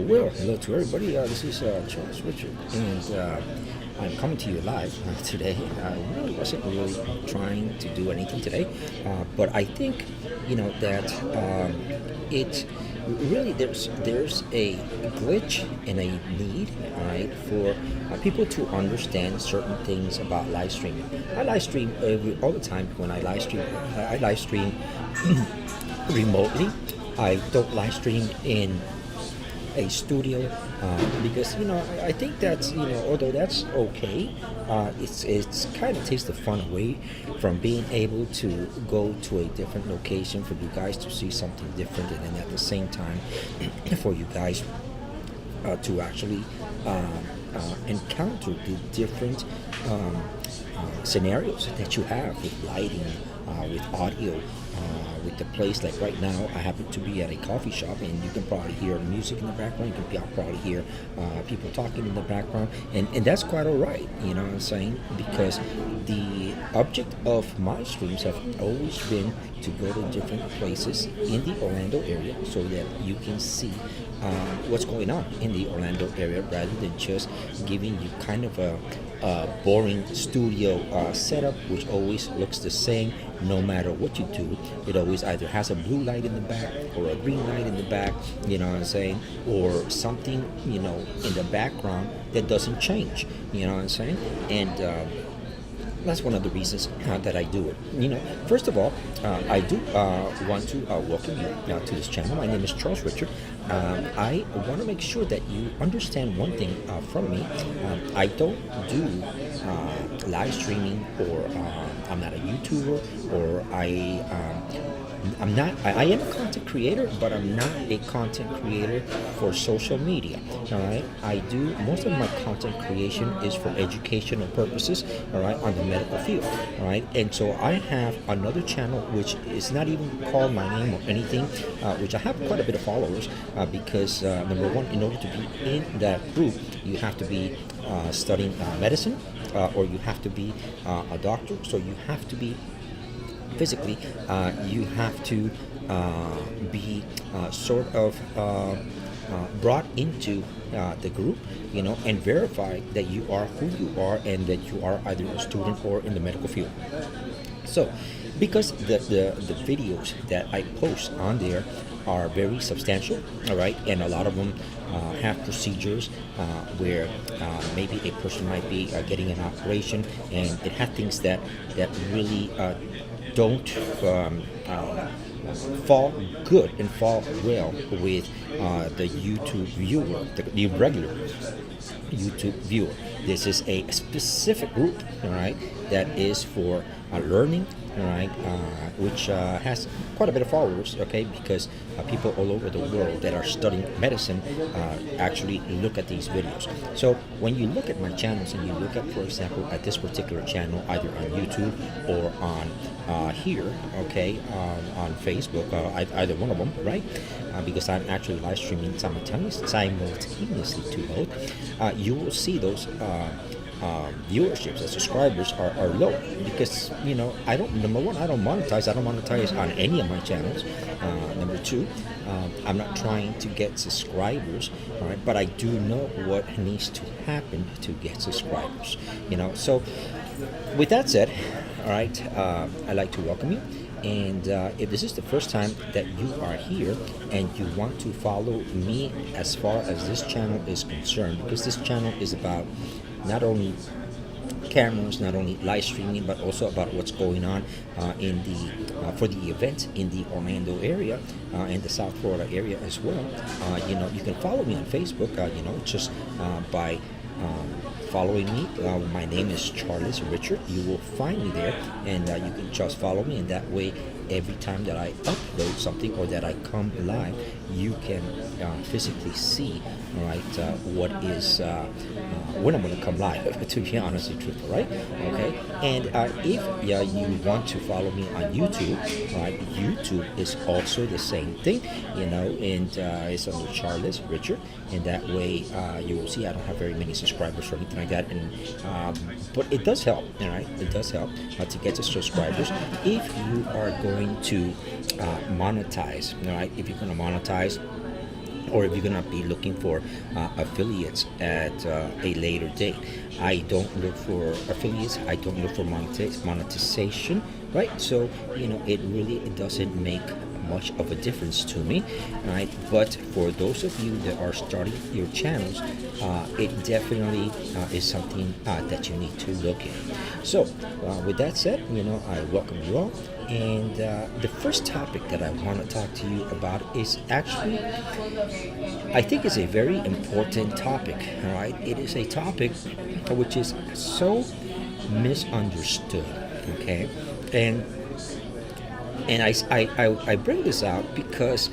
Well, hello to everybody. This is Charles Richard, and I'm coming to you live today. I really wasn't really trying to do anything today, but I think that it really there's a glitch and a need, all right, for people to understand certain things about live streaming. I live stream all the time. When I live stream, I live stream remotely. I don't live stream in a studio because I think that's although that's okay, it's kind of takes the fun away from being able to go to a different location for you guys to see something different, and then at the same time for you guys to actually encounter the different scenarios that you have with lighting, with audio, with the place. Like right now, I happen to be at a coffee shop, and you can probably hear music in the background. You can probably hear people talking in the background, and that's quite all right. You know what I'm saying? Because the object of my streams have always been to go to different places in the Orlando area so that you can see what's going on in the Orlando area, rather than just giving you kind of a boring studio setup, which always looks the same no matter what you do. It always either has a blue light in the back or a green light in the back, you know what I'm saying, or something in the background that doesn't change, you know what I'm saying. And that's one of the reasons that I do it. First of all, I do want to welcome you to this channel. My name is Charles Richard. I want to make sure that you understand one thing from me. I don't do live streaming, or I'm not a YouTuber, or I'm not. I am a content creator, but I'm not a content creator for social media. All right, I do most of my content creation is for educational purposes. All right, on the medical field. All right, and so I have another channel which is not even called my name or anything, which I have quite a bit of followers because number one, in order to be in that group, you have to be studying medicine, or you have to be a doctor. So you have to be physically, you have to be sort of brought into the group, and verify that you are who you are and that you are either a student or in the medical field. So, because the videos that I post on there are very substantial, all right, and a lot of them have procedures where maybe a person might be getting an operation, and it has things that really don't fall good and fall well with the YouTube viewer, the regular YouTube viewer. This is a specific group, all right, that is for learning, all right, which has quite a bit of followers, okay, because people all over the world that are studying medicine actually look at these videos. So when you look at my channels, and you look at, for example, at this particular channel, either on YouTube or on here, okay, on Facebook, either one of them, right? Because I'm actually live streaming simultaneously to both. You will see those viewerships and subscribers are low, because I don't, number one, I don't monetize on any of my channels. Number two, I'm not trying to get subscribers, all right, but I do know what needs to happen to get subscribers. So with that said, all right, I'd like to welcome you. And if this is the first time that you are here and you want to follow me as far as this channel is concerned, because this channel is about not only cameras, not only live streaming, but also about what's going on in the for the event in the Orlando area and the South Florida area as well. You can follow me on Facebook. Just by following me. My name is Charlez Richard. You will find me there, and you can just follow me, and that way every time that I upload something or that I come live, you can physically see, all right, what is when I'm going to come live, to be honest and truthful, right? Okay. And if you want to follow me on YouTube, right, YouTube is also the same thing, and it's under Charlez Richard, and that way you will see I don't have very many subscribers or anything like that, and but it does help, all right? It does help to get the subscribers if you are going to monetize, all right? If you're going to monetize or if you're gonna be looking for affiliates at a later date. I don't look for affiliates. I don't look for monetization, right? So it really it doesn't make much of a difference to me, right? But for those of you that are starting your channels, it definitely is something that you need to look at. So with that said, I welcome you all. And the first topic that I want to talk to you about is actually, I think it's a very important topic, all right? It is a topic which is so misunderstood, okay? And I bring this out because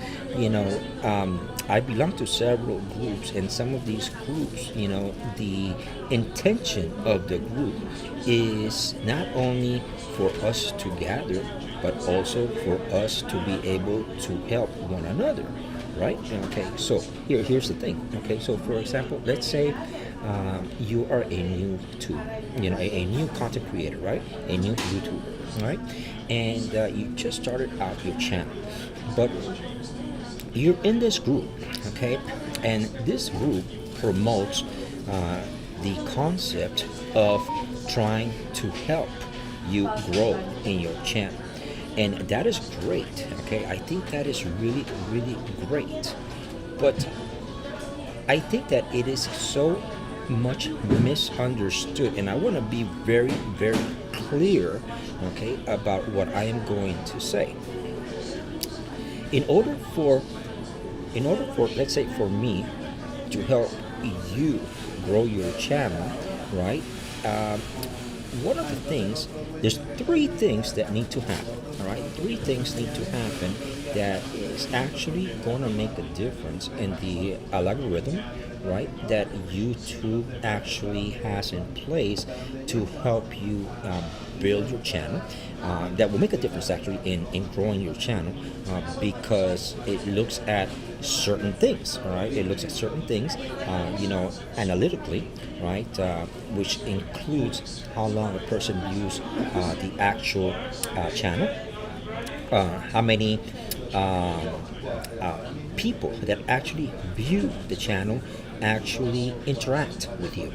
I belong to several groups, and some of these groups, the intention of the group is not only for us to gather, but also for us to be able to help one another, right? Okay, so here's the thing. Okay, so for example, let's say you are a new a new content creator, right? A new YouTuber, right? And you just started out your channel, but you're in this group, okay? And this group promotes the concept of trying to help you grow in your channel, and that is great, okay? I think that is really, really great, but I think that it is so much misunderstood, and I want to be very, very clear, okay, about what I am going to say. In order for let's say for me to help you grow your channel, right? One of the things, there's three things that need to happen, all right? Three things need to happen that is actually going to make a difference in the algorithm, right, that YouTube actually has in place to help you build your channel. That will make a difference actually in growing your channel, because it looks at certain things, all right? It looks at certain things, analytically, right? Which includes how long a person views the actual channel, how many people that actually view the channel actually interact with you.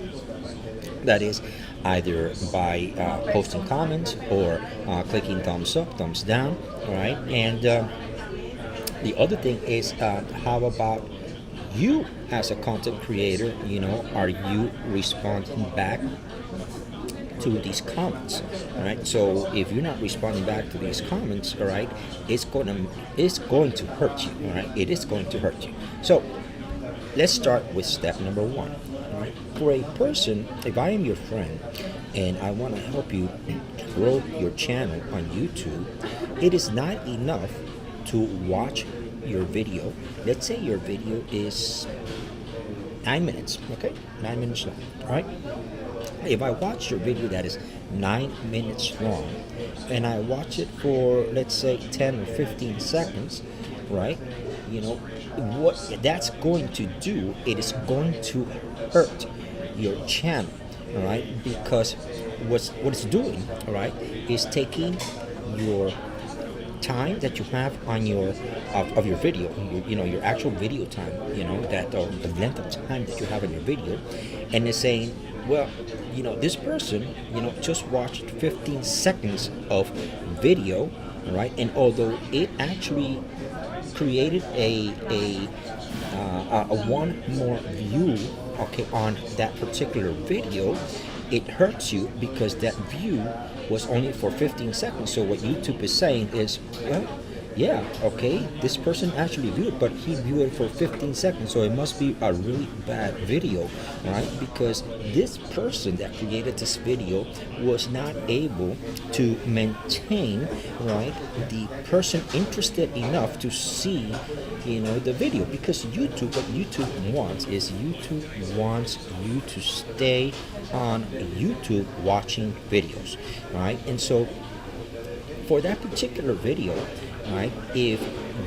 That is either by posting comments or clicking thumbs up, thumbs down, all right? And the other thing is, how about you as a content creator? Are you responding back to these comments? All right. So if you're not responding back to these comments, all right, it's going to hurt you. All right. It is going to hurt you. So let's start with step number one. All right. For a person, if I am your friend and I want to help you grow your channel on YouTube, it is not enough to watch your video. Let's say your video is 9 minutes, okay? 9 minutes long, all right? If I watch your video that is 9 minutes long and I watch it for, let's say, 10 or 15 seconds, right? What that's going to do, it is going to hurt your channel, all right? Because what it's doing, all right, is taking your time that you have on your of your video, your actual video time, that or the length of time that you have in your video, and it's saying, well, this person, just watched 15 seconds of video, right? And although it actually created a one more view, okay, on that particular video, it hurts you because that view was only for 15 seconds. So what YouTube is saying is, well, yeah, okay, this person actually viewed it, but he viewed it for 15 seconds, so it must be a really bad video, right? Because this person that created this video was not able to maintain, right, the person interested enough to see, the video. Because YouTube, what YouTube wants is YouTube wants you to stay on YouTube watching videos, right? And so for that particular video, right, if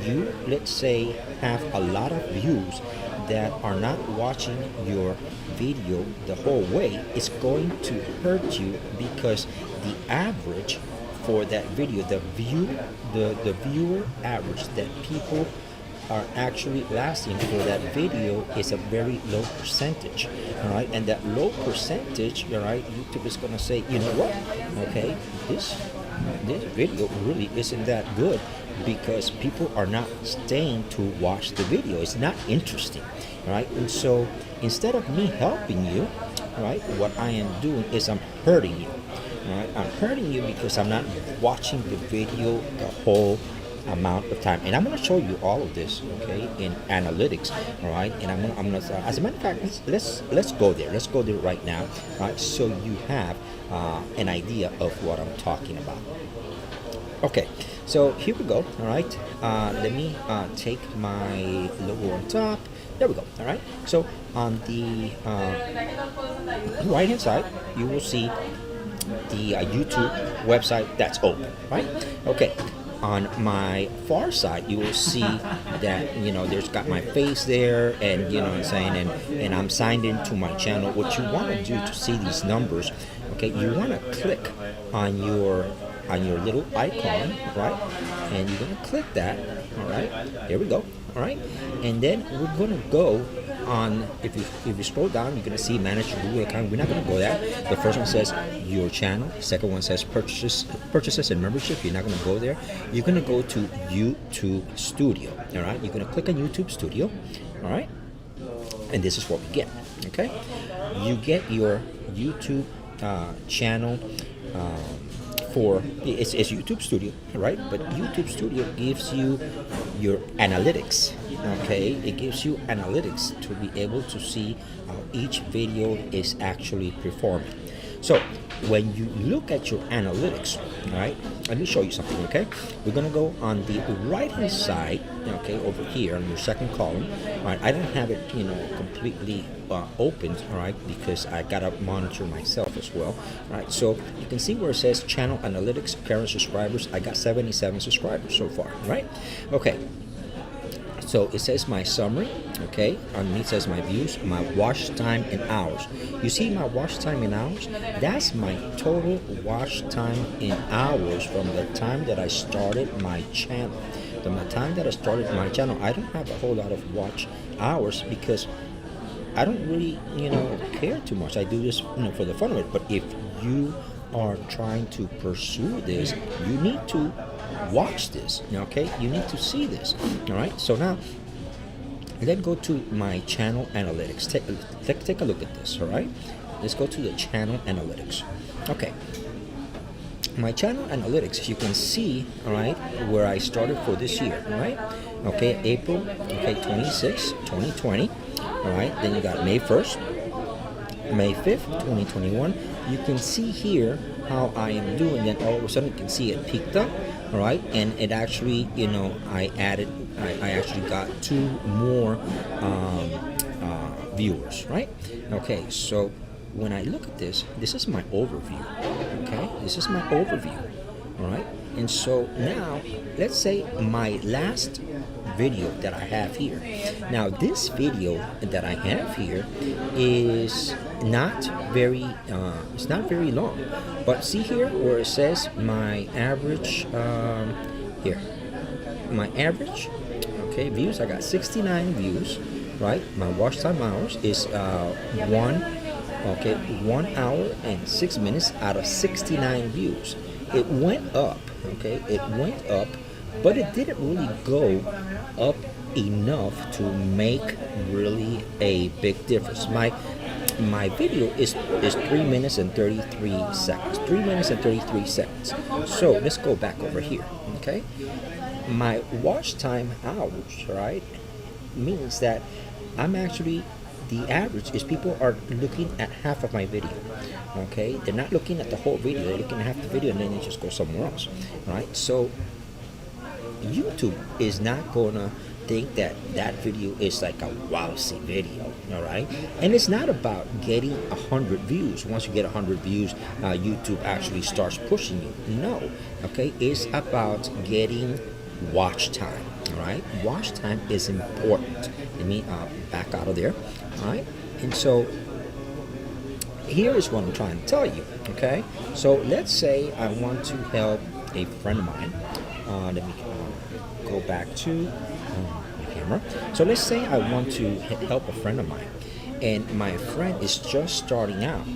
you, let's say, have a lot of views that are not watching your video the whole way, it's going to hurt you because the average for that video, the viewer average that people are actually lasting for that video is a very low percentage. All right, and that low percentage, all right, YouTube is going to say, you know what? Okay, this video really isn't that good because people are not staying to watch the video. It's not interesting, all right? And so instead of me helping you, all right, what I am doing is I'm hurting you, all right? I'm hurting you because I'm not watching the video the whole amount of time. And I'm going to show you all of this, okay, in analytics, all right? And I'm gonna as a matter of fact, let's go there. Let's go there right now, all right? So you have an idea of what I'm talking about. Okay, so here we go. All right, let me take my logo on top. There we go. All right, so on the right hand side, you will see the YouTube website that's open. Right? Okay. On my far side, you will see that, you know, there's got my face there, and you know what I'm saying, and I'm signed into my channel. What you want to do to see these numbers, okay, you want to click on your little icon, right? And you're going to click that, all right? Here we go, all right? And then we're going to go on, if you scroll down, you're going to see manage your Google account. We're not going to go there. The first one says your channel. The second one says purchases and membership. You're not going to go there. You're going to go to YouTube Studio, all right? You're going to click on YouTube Studio, all right? And this is what we get, okay? You get your YouTube channel for it's YouTube Studio, right? But YouTube Studio gives you your analytics, okay? It gives you analytics to be able to see how each video is actually performing. So when you look at your analytics, all right, let me show you something, okay? We're gonna go on the right hand side, okay, over here on your second column. All right, I don't have it, you know, completely opened, all right, because I gotta monitor myself as well. All right, so you can see where it says channel analytics, current subscribers. I got 77 subscribers so far, right? Okay. So it says my summary, okay? Underneath says my views, my watch time in hours. You see my watch time in hours? That's my total watch time in hours from the time that I started my channel. From the time that I started my channel, I don't have a whole lot of watch hours because I don't really, you know, care too much. I do this, you know, for the fun of it. But if you are trying to pursue this, you need to watch this, okay? You need to see this, all right? So now let's go to my channel analytics. Take a look at this, all right? Let's go to the channel analytics. Okay, my channel analytics, you can see, all right, where I started for this year, all right? Okay, April, okay, 26, 2020, all right? Then you got May 1st, May 5th, 2021. You can see here how I am doing. Then all of a sudden you can see it peaked up, all right, and it actually, you know, I actually got 2 more viewers, right? Okay, so when I look at this, this is my overview, okay? This is my overview, all right? And so now, let's say my last video that I have here. Now, this video that I have here is not very, it's not very long. But see here where it says my average, here, my average, okay, views. I got 69 views, right? My watch time hours is 1 hour and 6 minutes out of 69 views. It went up, okay? It went up, but it didn't really go up enough to make really a big difference. My video is 3 minutes and 33 seconds. 3 minutes and 33 seconds. So let's go back over here, okay? My watch time hours, right, means that I'm actually, the average is people are looking at half of my video, okay? They're not looking at the whole video. They're looking at half the video and then they just go somewhere else, right? So YouTube is not gonna think that that video is like a wowsy video, all right? And it's not about getting 100 views. Once you get 100 views, YouTube actually starts pushing you. No, okay? It's about getting watch time, all right? Watch time is important. Let me back out of there, all right? And so here is what I'm trying to tell you, okay? So let's say I want to help a friend of mine. Let me go back to my camera. camera. So let's say I want to help a friend of mine, and my friend is just starting out.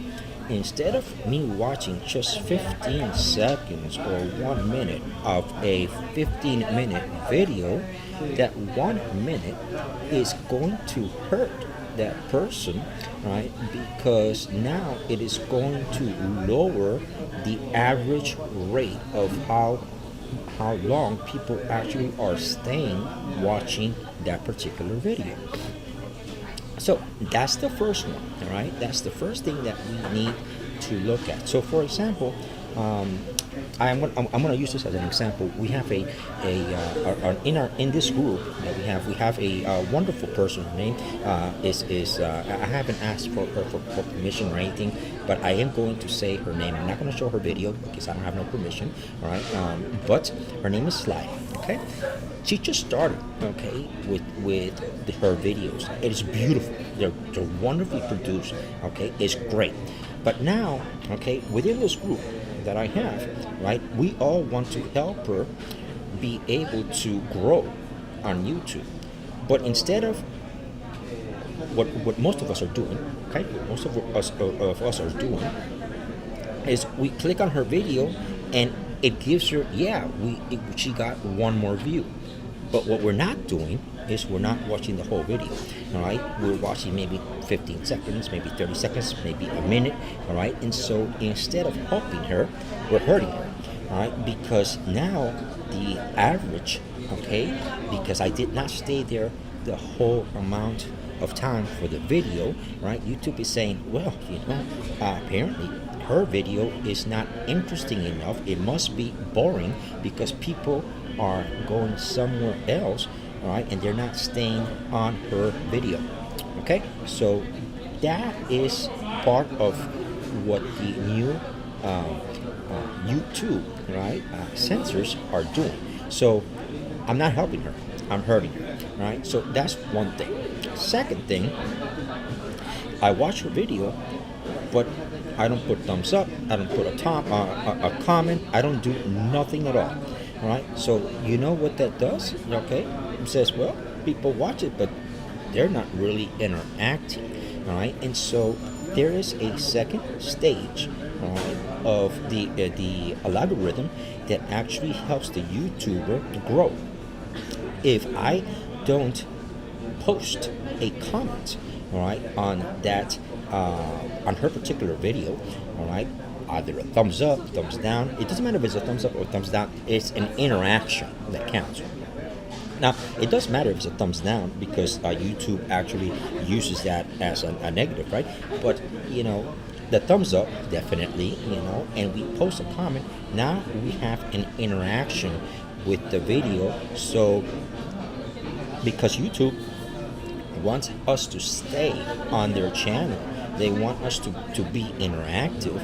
Instead of me watching just 15 seconds or 1 minute of a 15-minute video, that 1 minute is going to hurt that person, right? Because now it is going to lower the average rate of how long people actually are staying watching that particular video. So that's the first one, all right? That's the first thing that we need to look at. So, for example, I'm going to use this as an example. We have in this group that we have a wonderful person. Her name is I haven't asked for her for permission or anything, but I am going to say her name. I'm not going to show her video because I don't have no permission. All right, but her name is Sly. Okay, she just started. Okay, with her videos. It is beautiful. They're wonderfully produced. Okay, it's great. But now, okay, within this group that I have, right, we all want to help her be able to grow on YouTube. But instead of what most of us are doing, okay, what most of us are doing is we click on her video and it gives her, she got one more view. But what we're not doing is we're not watching the whole video, all right? We're watching maybe 15 seconds, maybe 30 seconds, maybe a minute, all right? And so instead of helping her, we're hurting her, all right? Because now the average, okay, because I did not stay there the whole amount of time for the video, right? YouTube is saying, well, apparently her video is not interesting enough. It must be boring because people are going somewhere else, all right, and they're not staying on her video. Okay, so that is part of what the new YouTube, right, censors are doing. So I'm not helping her, I'm hurting her, right? So that's one thing. Second thing, I watch her video, but I don't put thumbs up, I don't put a comment, I don't do nothing at all. All right, so you know what that does? Okay, it says, well, people watch it, but they're not really interacting. All right, and so there is a second stage, all right, of the algorithm that actually helps the YouTuber grow. If I don't post a comment, all right, on that on her particular video, all right, either a thumbs up, thumbs down. It doesn't matter if it's a thumbs up or thumbs down. It's an interaction that counts. Now, it does matter if it's a thumbs down because YouTube actually uses that as a negative, right? But, the thumbs up, definitely, and we post a comment. Now we have an interaction with the video. So, because YouTube wants us to stay on their channel, they want us to be interactive,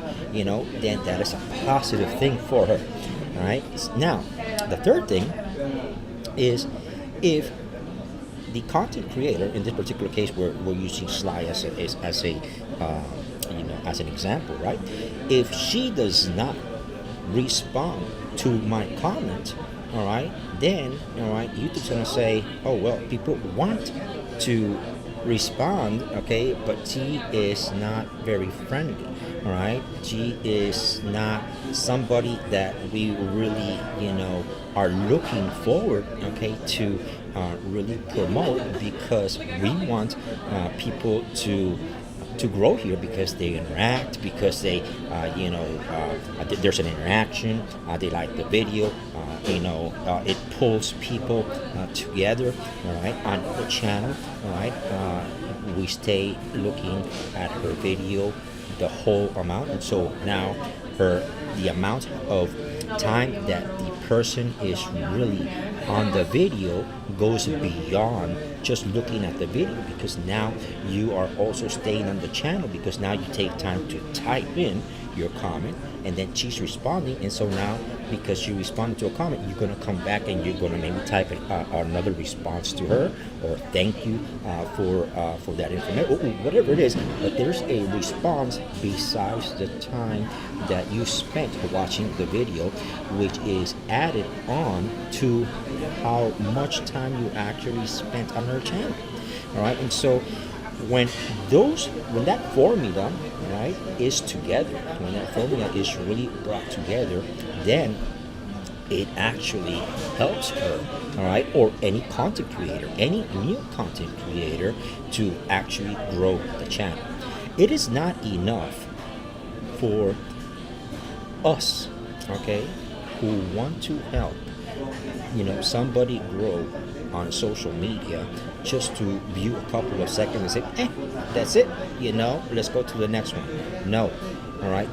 then that is a positive thing for her. All right. Now, the third thing is if the content creator, in this particular case, we're using Sly as an example, right? If she does not respond to my comment, all right, then YouTube's gonna say, oh well, people want to respond, okay, but she is not very friendly, all right? She is not somebody that we really, are looking forward, okay, to really promote, because we want people to grow here because they interact, because they, there's an interaction, they like the video, it pulls people together, all right, on the channel, all right. We stay looking at her video the whole amount, and so now the amount of time that the person is really on the video goes beyond just looking at the video, because now you are also staying on the channel, because now you take time to type in your comment, and then she's responding, and so now because she responded to a comment, you're going to come back and you're going to maybe type another response to her, or thank you for that information, whatever it is. But there's a response besides the time that you spent watching the video, which is added on to how much time you actually spent on her channel. All right, and so when that formula, right, is together, when that formula is really brought together, then it actually helps her, all right, or any content creator, any new content creator, to actually grow the channel. It is not enough for us, okay, who want to help, somebody grow on social media, just to view a couple of seconds and say, that's it, let's go to the next one. No, all right.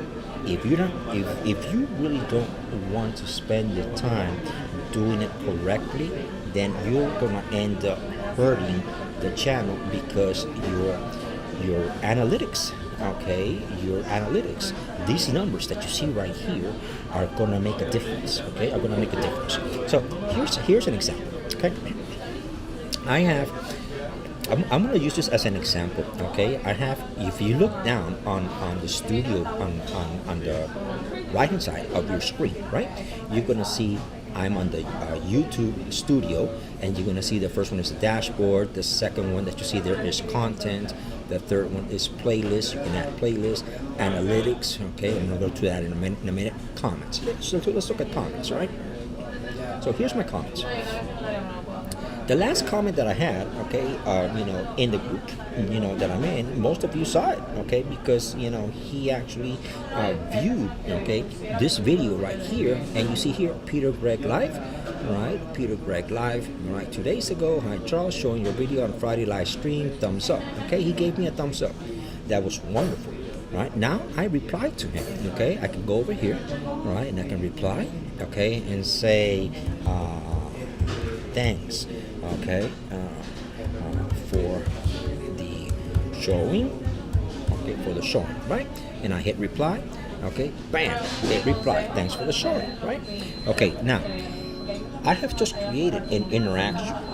If you really don't want to spend your time doing it correctly, then you're gonna end up hurting the channel, because your analytics, okay, these numbers that you see right here are gonna make a difference. Okay, are gonna make a difference. So here's an example. Okay, I'm going to use this as an example. Okay, if you look down on the studio on the right hand side of your screen, right, you're going to see I'm on the YouTube studio, and you're going to see the first one is the dashboard, the second one that you see there is content, the third one is playlist. You can add playlist, analytics. Okay, I'm going to go to that in a minute. Comments. So let's look at comments, right? So here's my comments. The last comment that I had, okay, in the group, that I'm in, most of you saw it, okay, because, he actually viewed, okay, this video right here, and you see here, Peter Greg Live, right, Peter Greg Live, right, 2 days ago, hi Charles, showing your video on Friday live stream, thumbs up, okay, he gave me a thumbs up. That was wonderful. Right, now I replied to him, okay, I can go over here, right, and I can reply, okay, and say, thanks, okay, for the showing, okay, for the showing, right, and I hit reply, okay, bam, hit reply, thanks for the showing, right, okay, now, I have just created an interaction.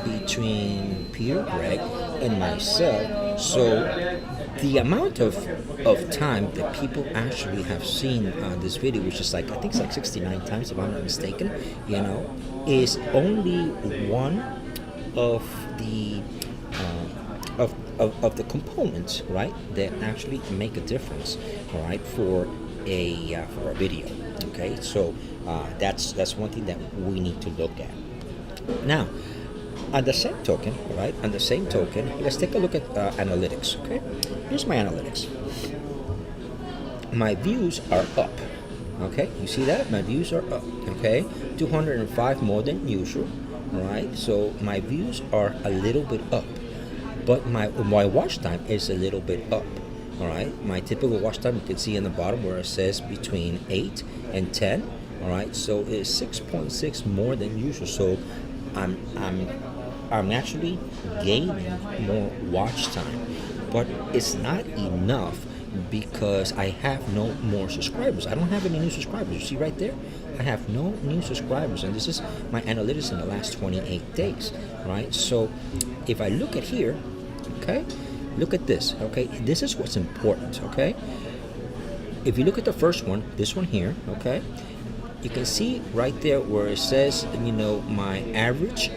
Between Peter Greg and myself. So the amount of time that people actually have seen this video, which is I think it's like 69 times if I'm not mistaken, is only one of the of the components, right, that actually make a difference, all right, for a video. Okay, so that's one thing that we need to look at. Now, on the same token, right? Let's take a look at analytics. Okay, here's my analytics. My views are up. Okay, you see that? My views are up. Okay, 205 more than usual. Right, so my views are a little bit up, but my watch time is a little bit up. All right, my typical watch time, you can see in the bottom where it says between 8 and 10. All right, so it's 6.6 more than usual. So I'm actually gaining more watch time, but it's not enough because I have no more subscribers. I don't have any new subscribers. You see right there, I have no new subscribers, and this is my analytics in the last 28 days. Right, so if I look at here, okay. Look at this, okay? This is what's important, okay? If you look at the first one, this one here, okay? You can see right there where it says, my average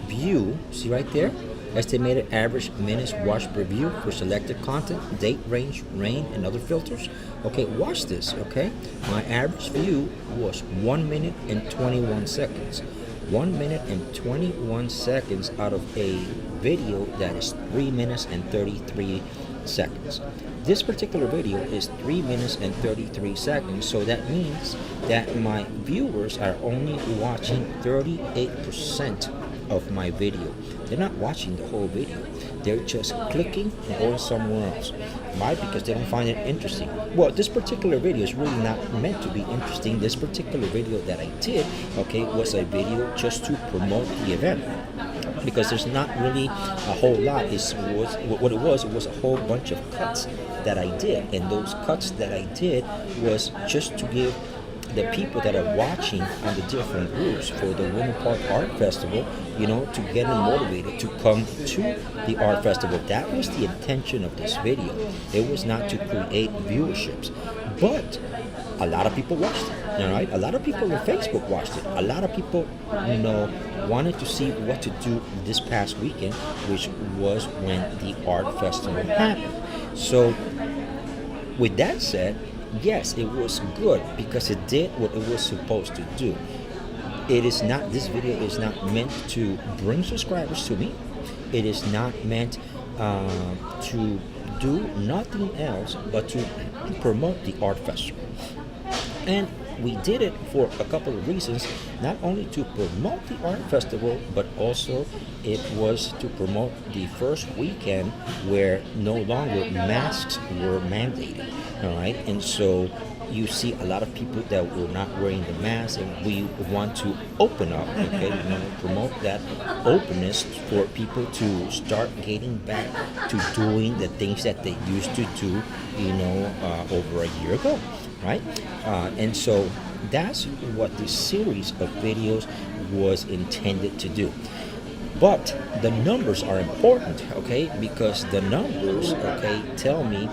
view, see right there? Estimated average minutes watched per view for selected content, date, range, rain, and other filters. Okay, watch this, okay? My average view was 1 minute and 21 seconds. 1 minute and 21 seconds out of a video that is 3 minutes and 33 seconds. This particular video is 3 minutes and 33 seconds, so that means that my viewers are only watching 38% of my video. They're not watching the whole video. They're just clicking and going somewhere else. Why? Because they don't find it interesting. Well, this particular video is really not meant to be interesting. This particular video that I did, okay, was a video just to promote the event. Because there's not really a whole lot. What it was a whole bunch of cuts that I did, and those cuts that I did was just to give the people that are watching on the different groups for the Winter Park Art Festival, to get them motivated to come to the art festival. That was the intention of this video. It was not to create viewerships, but a lot of people watched it. All right, a lot of people on Facebook watched it. A lot of people, wanted to see what to do this past weekend, which was when the art festival happened. So, with that said, yes, it was good because it did what it was supposed to do. This video is not meant to bring subscribers to me. It is not meant to do nothing else but to promote the art festival. And we did it for a couple of reasons, not only to promote the art festival, but also it was to promote the first weekend where no longer masks were mandated. All right, and so you see a lot of people that were not wearing the mask, and we want to open up, okay, promote that openness for people to start getting back to doing the things that they used to do, over a year ago, right? And so that's what this series of videos was intended to do. But the numbers are important, okay, because the numbers, okay, tell me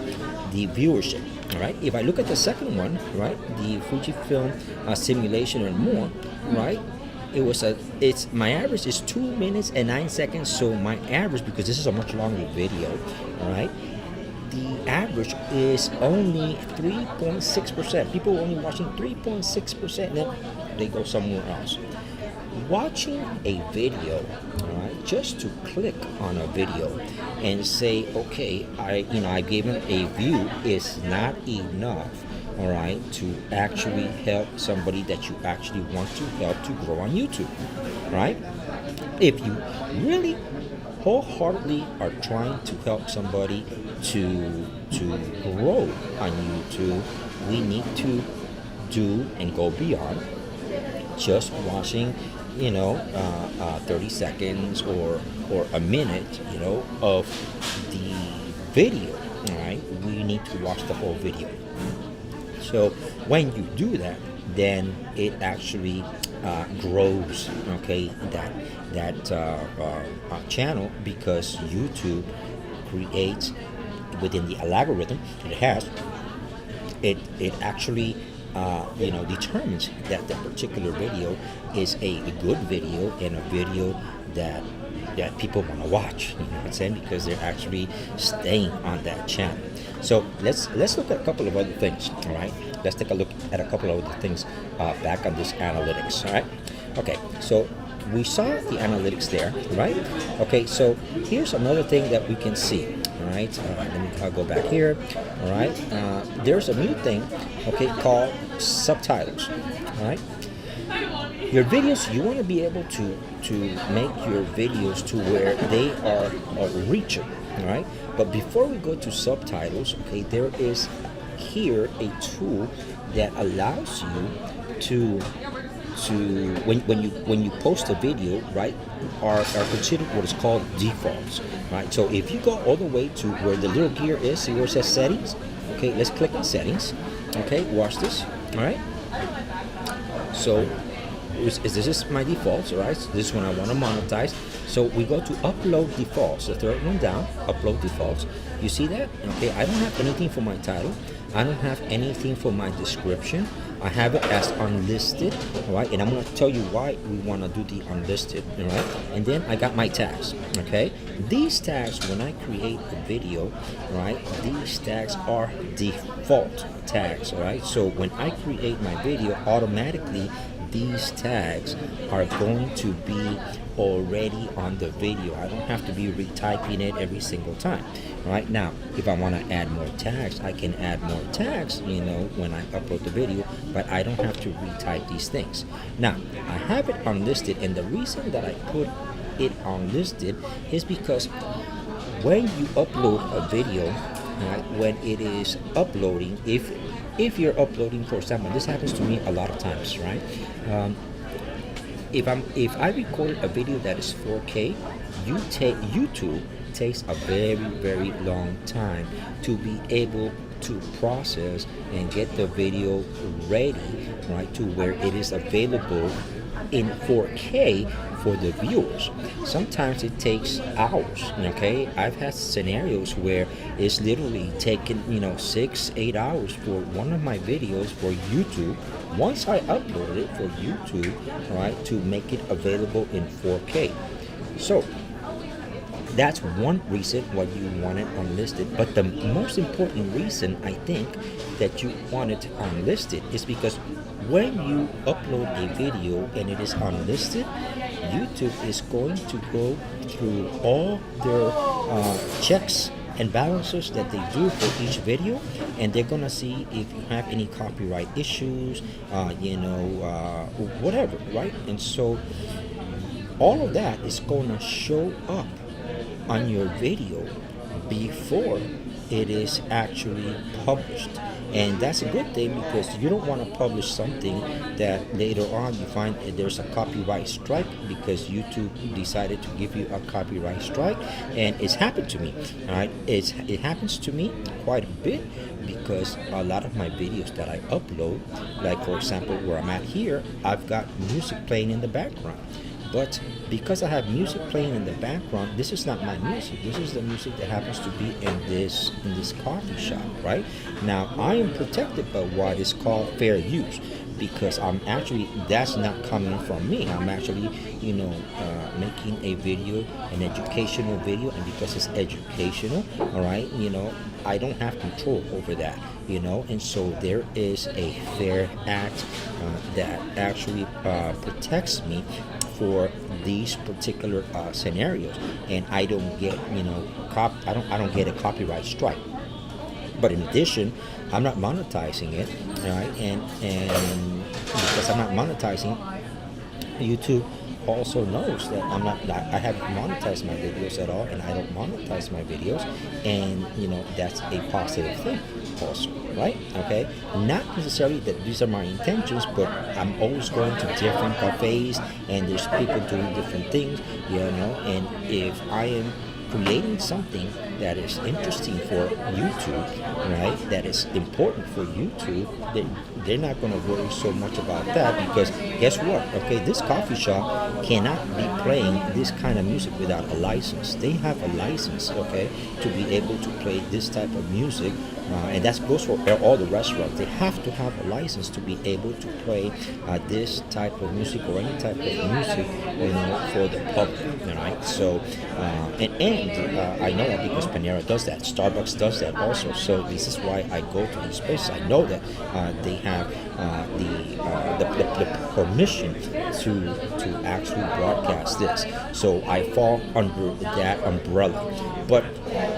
the viewership. All right. If I look at the second one, right, the Fujifilm simulation and more, right, my average is 2 minutes and 9 seconds. So my average, because this is a much longer video, all right, the average is only 3.6%. People are only watching 3.6%, then they go somewhere else. Watching a video, all right, just to click on a video and say, okay, I gave it a view is not enough, all right, to actually help somebody that you actually want to help to grow on YouTube, right? If you really wholeheartedly are trying to help somebody to grow on YouTube, we need to do and go beyond just watching 30 seconds or a minute, of the video, all right? We need to watch the whole video. So when you do that, then it actually grows, okay, that channel, because YouTube creates within the algorithm it has, it actually determines that the particular video is a good video and a video that people want to watch. You know what I'm saying? Because they're actually staying on that channel. So let's look at a couple of other things. All right. Let's take a look at a couple of other things back on this analytics. All right. Okay. So we saw the analytics there, right? Okay. So here's another thing that we can see. All right, let me go back here. All right, there's a new thing, okay, called subtitles. All right, your videos, you want to be able to make your videos to where they are reachable. All right, but before we go to subtitles, okay, there is here a tool that allows you to when you post a video, right, are considered what is called defaults, right? So if you go all the way to where the little gear is, see where it says settings? Okay, let's click on settings. Okay, watch this. All right. So this is my defaults, all right? So this one I want to monetize. So we go to upload defaults, the third one down, upload defaults. You see that? Okay, I don't have anything for my title. I don't have anything for my description. I have it as unlisted, all right? And I'm going to tell you why we want to do the unlisted, all right? And then I got my tags, okay? These tags, when I create a video, right, these tags are default tags, all right? So when I create my video, automatically these tags are going to be already on the video. I don't have to be retyping it every single time. Right now, if I want to add more tags, I can add more tags, when I upload the video, but I don't have to retype these things. Now, I have it unlisted, and the reason that I put it unlisted is because when you upload a video, right, when it is uploading, if you're uploading, for example, this happens to me a lot of times, right? If I recorded a video that is 4K, YouTube it takes a very, very long time to be able to process and get the video ready, right, to where it is available in 4K for the viewers. Sometimes it takes hours. Okay, I've had scenarios where it's literally taken 6-8 hours for one of my videos for YouTube. Once I uploaded it for YouTube, right, to make it available in 4K. So that's one reason why you want it unlisted. But the most important reason, I think, that you want it unlisted is because when you upload a video and it is unlisted, YouTube is going to go through all their checks and balances that they do for each video, and they're gonna see if you have any copyright issues, whatever, right? And so all of that is gonna show up on your video before it is actually published. And that's a good thing, because you don't want to publish something that later on you find there's a copyright strike because YouTube decided to give you a copyright strike. And it's happened to me. All right, it happens to me quite a bit, because a lot of my videos that I upload, like for example where I'm at here, I've got music playing in the background. But because I have music playing in the background, this is not my music. This is the music that happens to be in this coffee shop, right? Now, I am protected by what is called fair use, because that's not coming from me. I'm actually, making a video, an educational video, and because it's educational, all right, I don't have control over that, and so there is a fair act that actually protects me for these particular scenarios, and I don't get I don't get a copyright strike. But in addition, I'm not monetizing it, right? And because I'm not monetizing, YouTube also knows that I haven't monetized my videos at all, and I don't monetize my videos, and that's a positive thing also, right? Okay, not necessarily that these are my intentions, but I'm always going to different cafes, and there's people doing different things, and if I am creating something that is interesting for YouTube, right, that is important for YouTube, they're not going to worry so much about that, because guess what? Okay, this coffee shop cannot be playing this kind of music without a license. They have a license, okay, to be able to play this type of music, and that goes for all the restaurants. They have to have a license to be able to play this type of music or any type of music, for the public, right? So, I know that because Panera does that, Starbucks does that also. So this is why I go to these places. I know that they have the permission to actually broadcast this. So I fall under that umbrella. But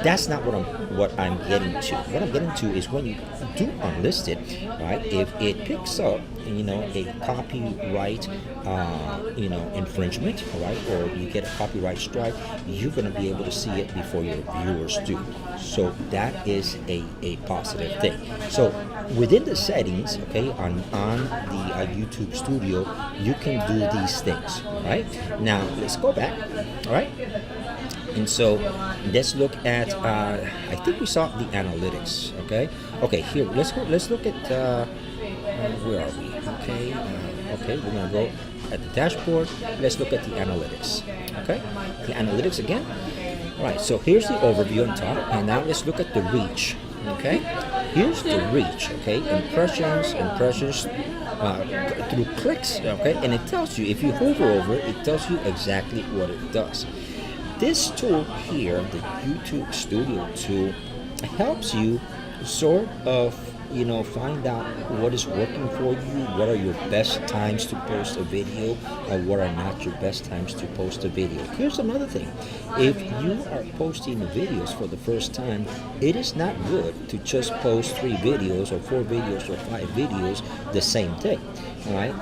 that's not what I'm getting to. What I'm getting to is when you do unlist it, right? If it picks up, a copyright, infringement, right? Or you get a copyright strike, you're going to be able to see it before your viewers do. So that is a positive thing. So within the settings, okay, on the YouTube Studio, you can do these things, right? Now let's go back, all right? And so let's look at, I think we saw the analytics, okay? Okay, here, let's look at, where are we? Okay, we're gonna go at the dashboard. Let's look at the analytics, okay? The analytics again. All right, so here's the overview on top, and now let's look at the reach, okay? Here's the reach, okay? Impressions, through clicks, okay? And it tells you, if you hover over it, it tells you exactly what it does. This tool here, the YouTube Studio tool, helps you sort of, find out what is working for you, what are your best times to post a video, or what are not your best times to post a video. Here's another thing. If you are posting videos for the first time, it is not good to just post 3 videos or 4 videos or 5 videos the same day, all right?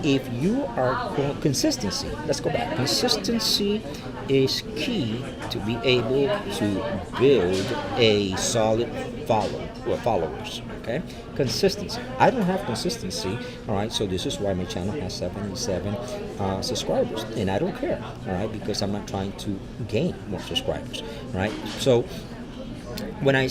If you are consistency, let's go back. Consistency is key to be able to build a solid followers. Okay, consistency. I don't have consistency. All right, so this is why my channel has 77 subscribers, and I don't care. All right, because I'm not trying to gain more subscribers. All right, so when I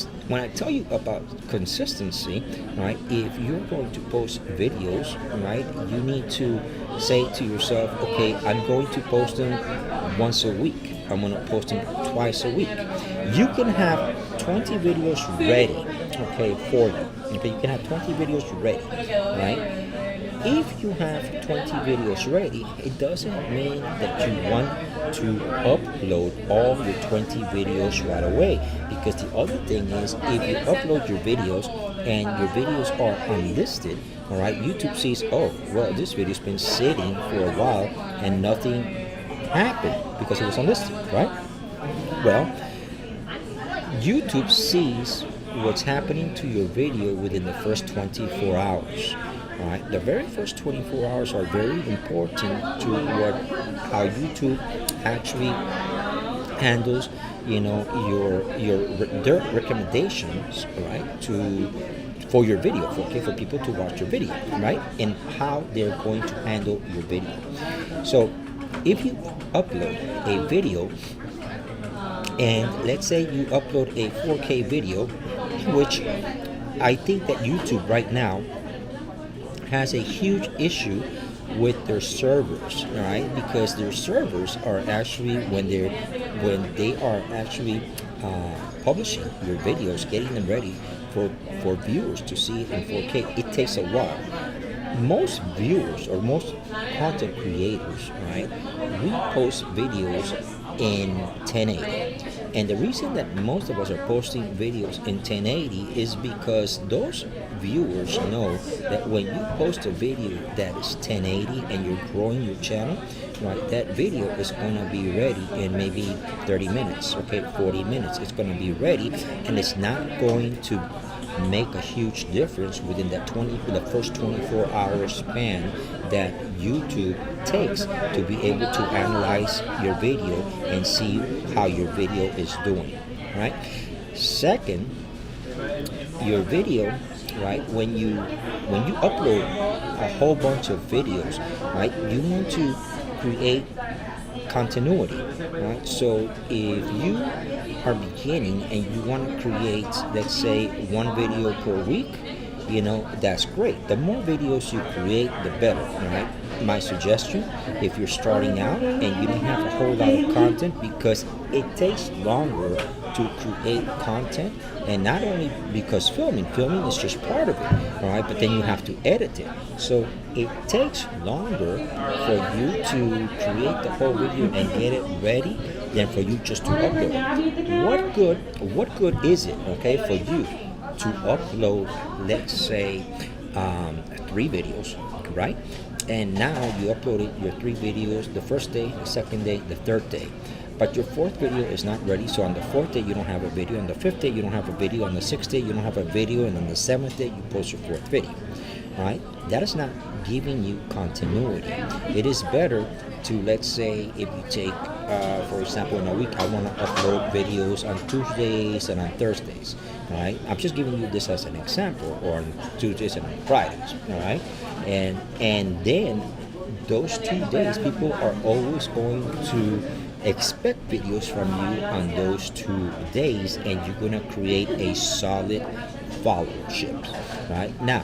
tell you about consistency, right, if you're going to post videos, right, you need to say to yourself, okay, I'm going to post them once a week. I'm going to post them twice a week. You can have 20 videos ready, okay, for you. Okay, you can have 20 videos ready, right? If you have 20 videos ready, it doesn't mean that you want to upload all your 20 videos right away. Because the other thing is, if you upload your videos and your videos are unlisted, all right, YouTube sees, oh, well, this video's been sitting for a while and nothing happened because it was unlisted, right? Well, YouTube sees what's happening to your video within the first 24 hours. All right, the very first 24 hours are very important to how YouTube actually handles, you know, their recommendations, right, for your video, for people to watch your video, right, and how they're going to handle your video. So, if you upload a video, and let's say you upload a 4K video, which I think that YouTube right now has a huge issue with their servers, right? Because their servers are actually when they are actually publishing your videos, getting them ready for viewers to see it in 4K, it takes a while. Most viewers or most content creators, right, we post videos in 1080. And the reason that most of us are posting videos in 1080 is because those viewers know that when you post a video that is 1080 and you're growing your channel, right, that video is going to be ready in maybe 30 minutes, okay, 40 minutes. It's going to be ready, and it's not going to make a huge difference within the first 24 hour span that YouTube takes to be able to analyze your video and see how your video is doing, right? Second, your video, right, when you upload a whole bunch of videos, right, you want to create continuity, right? So if you are beginning and you want to create, let's say, one video per week, you know, that's great. The more videos you create, the better, right? My suggestion, if you're starting out and you don't have a whole lot of content, because it takes longer to create content, and not only because filming is just part of it, all right, but then you have to edit it. So it takes longer for you to create the whole video and get it ready than for you just to upload it. What good is it, okay, for you to upload, let's say, 3 videos, right? And now you uploaded your 3 videos the first day, the second day, the third day. But your 4th video is not ready, so on the 4th day you don't have a video, on the 5th day you don't have a video, on the 6th day you don't have a video, and on the 7th day you post your 4th video. Right? That is not giving you continuity. It is better to, let's say, if you take, for example, in a week, I want to upload videos on Tuesdays and on Thursdays. All right? I'm just giving you this as an example, or on Tuesdays and on Fridays. All right? And then those 2 days, people are always going to expect videos from you on those 2 days, and you're going to create a solid followership. Right? Now,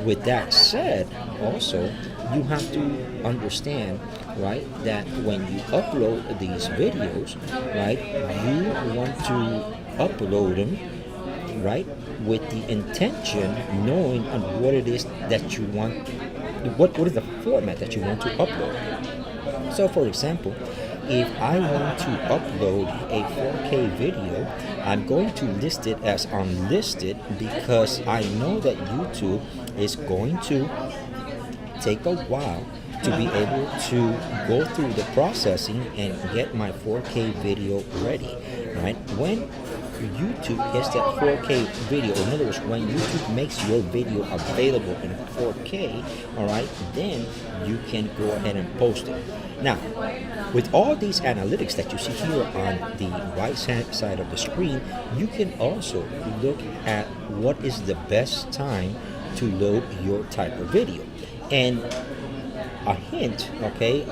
with that said, also, you have to understand, right, that when you upload these videos, right, you want to upload them, right, with the intention, knowing on what it is that you want, what is the format that you want to upload. So, for example, if I want to upload a 4K video, I'm going to list it as unlisted because I know that YouTube is going to take a while to be able to go through the processing and get my 4K video ready, right? When YouTube gets that 4K video, in other words, when YouTube makes your video available in 4K, all right, then you can go ahead and post it. Now, with all these analytics that you see here on the right side of the screen, you can also look at what is the best time to load your type of video. And a hint, okay,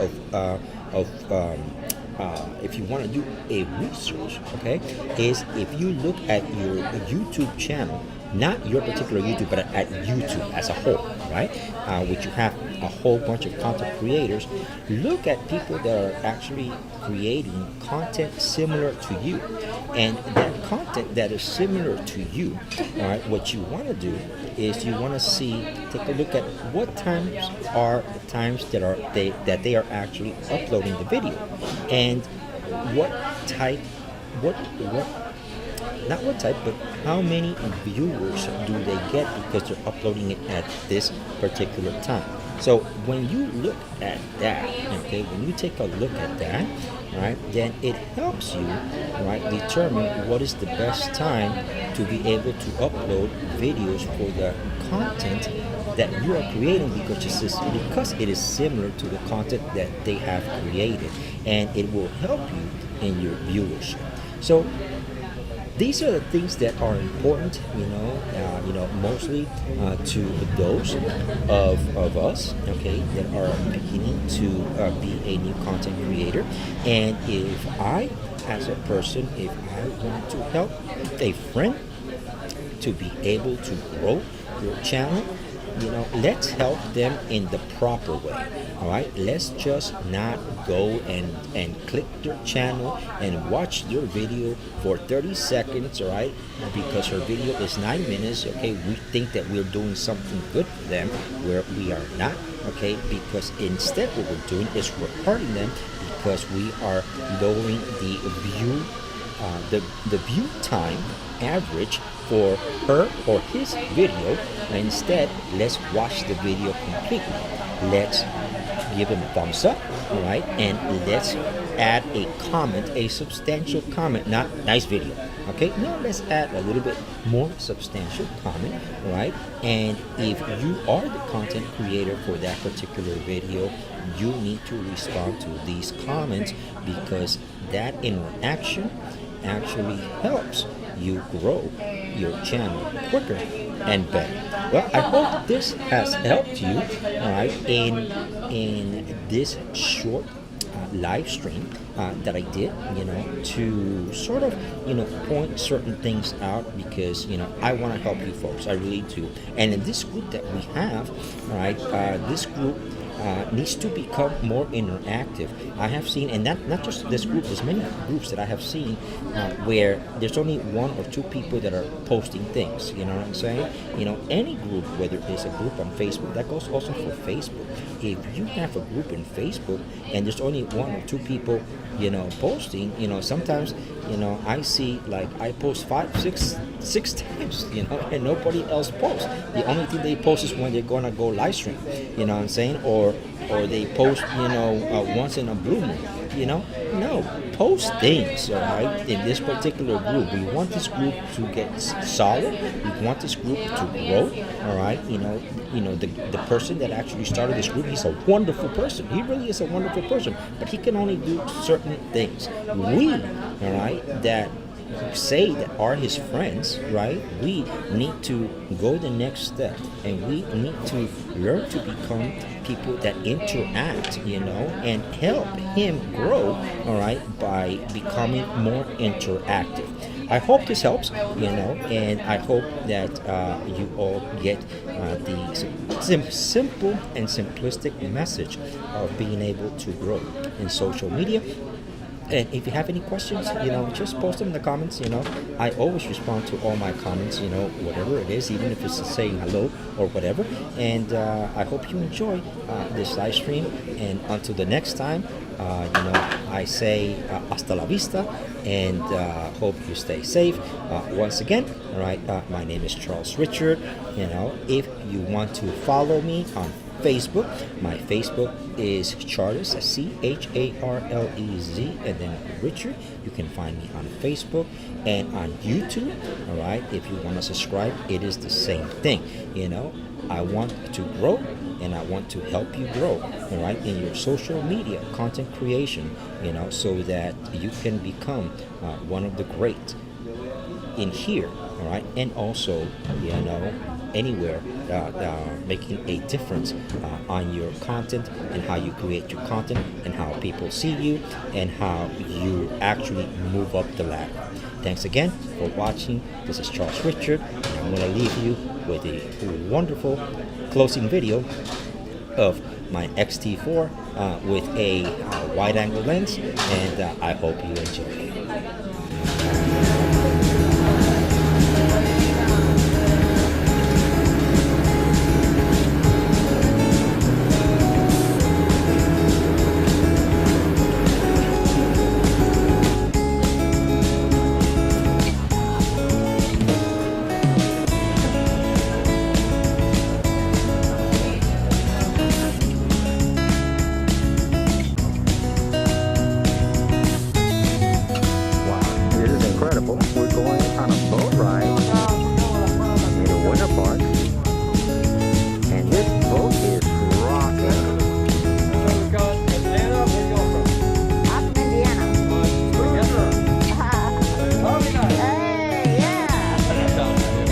if you want to do a research, okay, is if you look at your YouTube channel, not your particular YouTube, but at YouTube as a whole, right? Which you have a whole bunch of content creators. Look at people that are actually creating content similar to you, and that content that is similar to you, all right. What you want to do is you want to take a look at what times are the times that they are actually uploading the video, and what type, not what type, but how many viewers do they get because they're uploading it at this particular time. So when you look at that, okay, when you take a look at that, right, then it helps you, right, determine what is the best time to be able to upload videos for the content that you are creating, because it is similar to the content that they have created, and it will help you in your viewership. So these are the things that are important, mostly to those of us, okay, that are beginning to be a new content creator. And if I, as a person, if I want to help a friend to be able to grow your channel, let's help them in the proper way. All right, let's just not go and click their channel and watch their video for 30 seconds, all right, because her video is 9 minutes. Okay, we think that we're doing something good for them where we are not, okay, because instead what we're doing is we're hurting them, because we are lowering the view time average for her or his video. Instead, let's watch the video completely. Let's give him a thumbs up, all right, and let's add a comment, a substantial comment, not nice video, okay? No, let's add a little bit more substantial comment, all right? And if you are the content creator for that particular video, you need to respond to these comments, because that interaction actually helps you grow your channel quicker and better. Well, I hope this has helped you, all right, in this short live stream that I did, to sort of, point certain things out, because, I want to help you folks. I really do. And in this group that we have, all right, this group needs to become more interactive. I have seen, and not just this group, there's many groups that I have seen where there's only one or two people that are posting things, you know what I'm saying? Any group, whether it's a group on Facebook, that goes also for Facebook. If you have a group in Facebook and there's only one or two people, posting, sometimes, I see, like, I post 6 times, and nobody else posts. The only thing they post is when they're gonna go live stream, you know what I'm saying? Or they post, once in a blue moon, No, post things, all right? In this particular group, we want this group to get solid. We want this group to grow, all right? The person that actually started this group, he's a wonderful person. He really is a wonderful person, but he can only do certain things. We, all right, that say that are his friends, right? We need to go the next step, and we need to learn to become people that interact, and help him grow, all right, by becoming more interactive. I hope this helps, and I hope that you all get the simple and simplistic message of being able to grow in social media. And if you have any questions, just post them in the comments. I always respond to all my comments, whatever it is, even if it's saying hello or whatever. And I hope you enjoy this live stream. And until the next time, I say hasta la vista, and hope you stay safe. Once again, all right, my name is Charles Richard. If you want to follow me on Facebook, my Facebook is Charlez, Charlez, and then Richard. You can find me on Facebook and on YouTube. All right, if you want to subscribe, it is the same thing. I want to grow, and I want to help you grow, all right, in your social media content creation, so that you can become one of the great in here, all right, and also, anywhere, making a difference on your content and how you create your content and how people see you and how you actually move up the ladder. Thanks again for watching. This is Charles Richard, and I'm going to leave you with a wonderful closing video of my X-T4 with a wide-angle lens, and I hope you enjoy it. We're going on a boat ride in a winter park, and this boat is rocking. Where we going? Atlanta? Where you going from? I'm from Indiana. Together. Oh, we got it. Hey, yeah.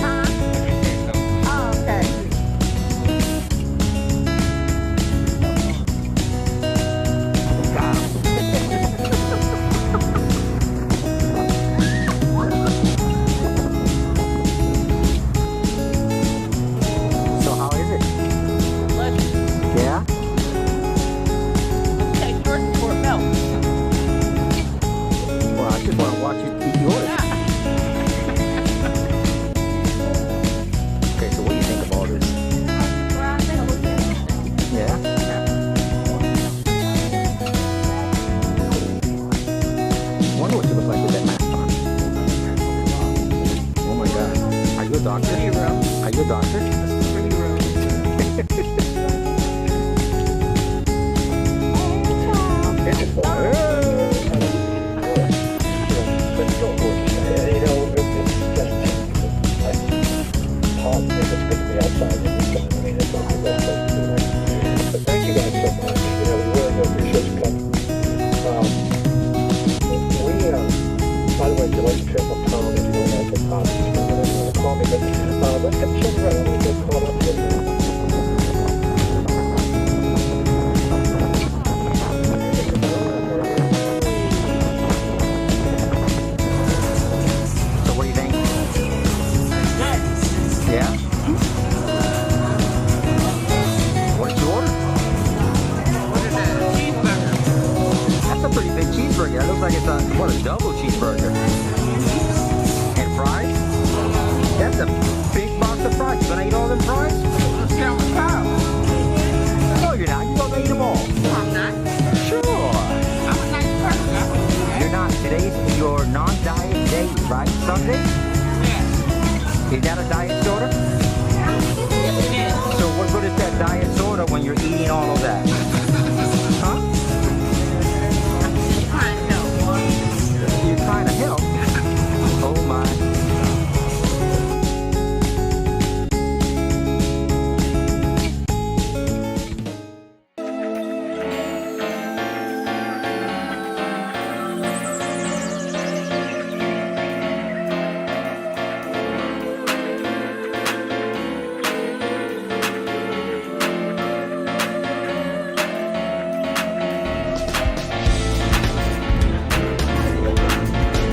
Huh? Oh, okay. So how is it? Yeah? Take yours before it melts. Well, I just want to watch you eat yours. Okay, so what do you think of all this? Well, I think it looks interesting. Yeah? I wonder what you look like with that mask on. Oh my god. Are you a doctor? Are you a doctor? Thank you guys so much. We really appreciate you coming. By the way, if you like to trip up Tom, if you don't like the Tom, you can call me. But let's get the show right. I'm going to get caught up with So what do you think? Yeah? What did you order? That's a pretty big cheeseburger. That looks like it's a double cheeseburger. And fries? That's a big box of fries. You gonna eat all them fries? No, you're not. You're gonna eat them all. I'm not. Sure. I'm a nice person. You're not. Today's your non-diet day, right? Sunday? Is that a diet soda? So what good is that diet soda when you're eating all of that? Huh? You're trying to help. Oh my.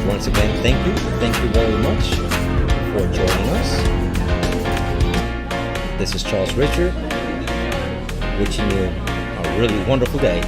Once again, thank you very much for joining us. This is Charles Richard, wishing you a really wonderful day.